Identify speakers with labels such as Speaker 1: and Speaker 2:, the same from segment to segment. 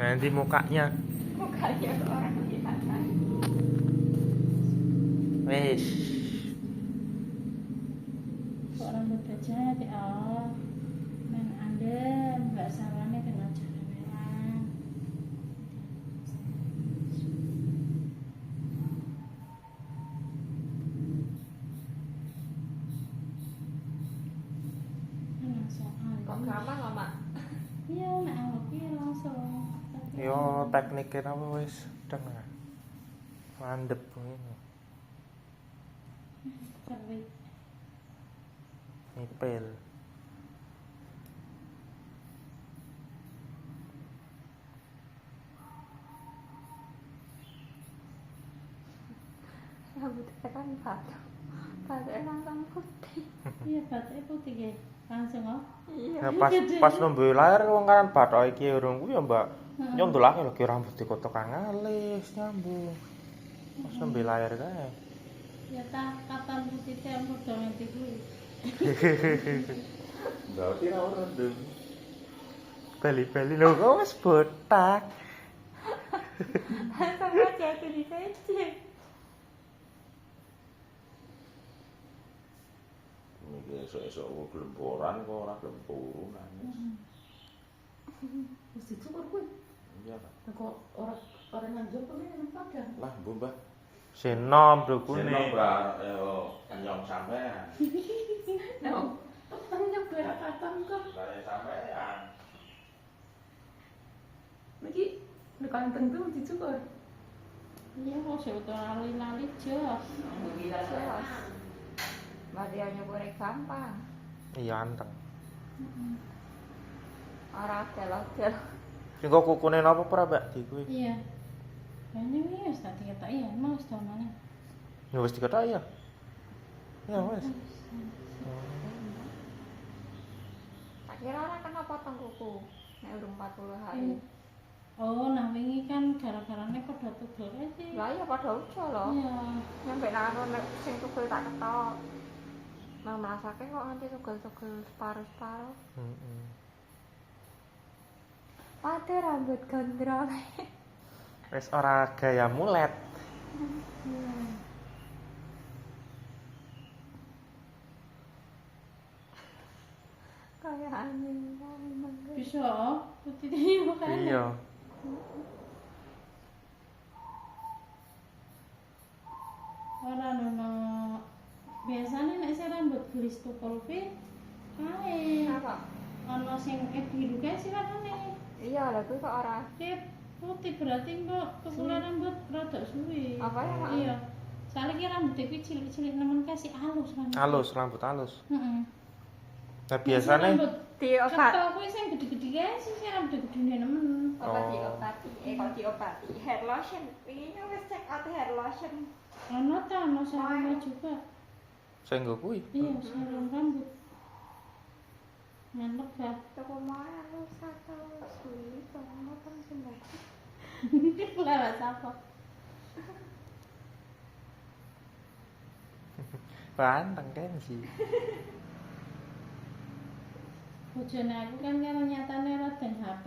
Speaker 1: Nanti mukanya.
Speaker 2: Mukanya kok orang kelihatan.
Speaker 1: Wes.
Speaker 3: Kok rambut aja ya Allah. Men adem, enggak salahnya kena cara memang. Langsung
Speaker 2: Kok gampang loh, Mak?
Speaker 3: iya, nek anggap iya langsung. Tapi
Speaker 1: Yo tekniknya apa wes tengah. Mandep ini.
Speaker 3: kerik.
Speaker 1: Nipel.
Speaker 2: Rambutnya kan batuk. Batuknya langsung putih.
Speaker 3: Iya, batuknya putih ya. Langsung oh.
Speaker 2: Iya.
Speaker 1: Nah, pas nembe lahir wong kan bathok iki urung kuwi ya, Mbak.
Speaker 3: Heeh.
Speaker 1: Nyondolake lho ki rambut dikotokan alis nyambung. Pas nembe lahir kae.
Speaker 3: Ya tak kapan putihnya mudah nanti kuwi.
Speaker 1: Berarti ra ora ndeng. Bali-bali lho kok wis botak.
Speaker 2: Langsung aja aku dicecek.
Speaker 4: Iki esuk-esuk kok glemboran kok ora gelem turu nangis.
Speaker 5: Mesti cukur kuwi.
Speaker 4: Iya, Pak.
Speaker 5: Kok orang nganjuk kok nek padha.
Speaker 4: Lah, Bu, Mbak.
Speaker 1: Senom brokune.
Speaker 4: Seno, Mbak, kenyong sampean.
Speaker 5: Nah, tanya berak katam kok.
Speaker 4: Lah sampean.
Speaker 5: Niki nek kanteng tuh dicukur.
Speaker 3: Iya, kok sebetulnya lali-lali jos.
Speaker 2: Jelas. Mbak dia nyukurnya gampang.
Speaker 1: Iya anteng.
Speaker 2: Orang gel-gel.
Speaker 1: Sing kok kukune napa ora, Mbak? Di kuwi.
Speaker 3: Iya. Kayaknya ini wis tak diketok ya, emang wis tau mana.
Speaker 1: Ya wis diketok ya. Ya wis.
Speaker 2: Tak kira orang kena potong kuku. Nek urung 40 hari.
Speaker 3: Oh, nah wingi kan gara-garane padha tugel sih.
Speaker 2: Lah iya padha ujo loh.
Speaker 3: Iya.
Speaker 2: Nyampe nang nek sing tugel tak ketok. Nang merasake kok nganti tugel-tugel separuh-separuh.
Speaker 1: Heeh.
Speaker 2: Ada rambut gondrong.
Speaker 1: Wis ora gaya mulet.
Speaker 2: Kayak anjing memang.
Speaker 3: Bisa, putih yo kan.
Speaker 1: Iya.
Speaker 3: Ora ono. Biasane nek sing rambut glis tukul kuwi kae.
Speaker 2: Apa?
Speaker 3: Ono sing biru kae sih warnane.
Speaker 2: Iya lah kuwi kok ora.
Speaker 3: Kayak putih berarti kok tukule rambut rada suwi.
Speaker 2: Apa ya, Mak?
Speaker 3: Iya. Soalnya ki rambut kuwi cilik-cilik nemen kasih halus kan.
Speaker 1: Halus, rambut halus.
Speaker 3: Heeh.
Speaker 1: Nah, biasane
Speaker 2: Diobat.
Speaker 3: ketok kuwi sing gede-gede kae sih rambut gedene nemen.
Speaker 2: Obat
Speaker 1: Oh.
Speaker 2: diobati. Kalau diobati hair lotion. Pinginnya wis check out hair lotion.
Speaker 3: Ono ta, ono serum juga.
Speaker 1: sing nggo kuwi.
Speaker 3: Iya, serum rambut. Mantap ya.
Speaker 2: Toko mana lu satu sulit sama kan sembako.
Speaker 3: Lewat apa?
Speaker 1: Panteng kan sih.
Speaker 3: Bojone aku kan karo nyatane rodeng HP.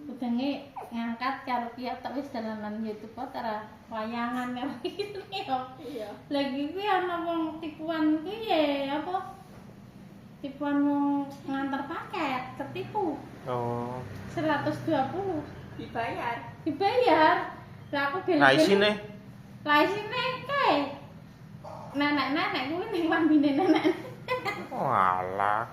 Speaker 3: Udenge ngangkat karo piye tok wis dalanan YouTube ora wayangan karo gitu ya.
Speaker 2: Iya.
Speaker 3: Lagi kuwi ana wong tipuan kuwi ya apa? Tipuan wong ngantar paket, ketipu.
Speaker 1: Oh.
Speaker 3: 120
Speaker 2: Dibayar.
Speaker 3: dibayar. Lah aku beli.
Speaker 1: Nah, isine
Speaker 3: Lah isine kae. Nenek-nenek kuwi ning lambene nenek.
Speaker 1: walah.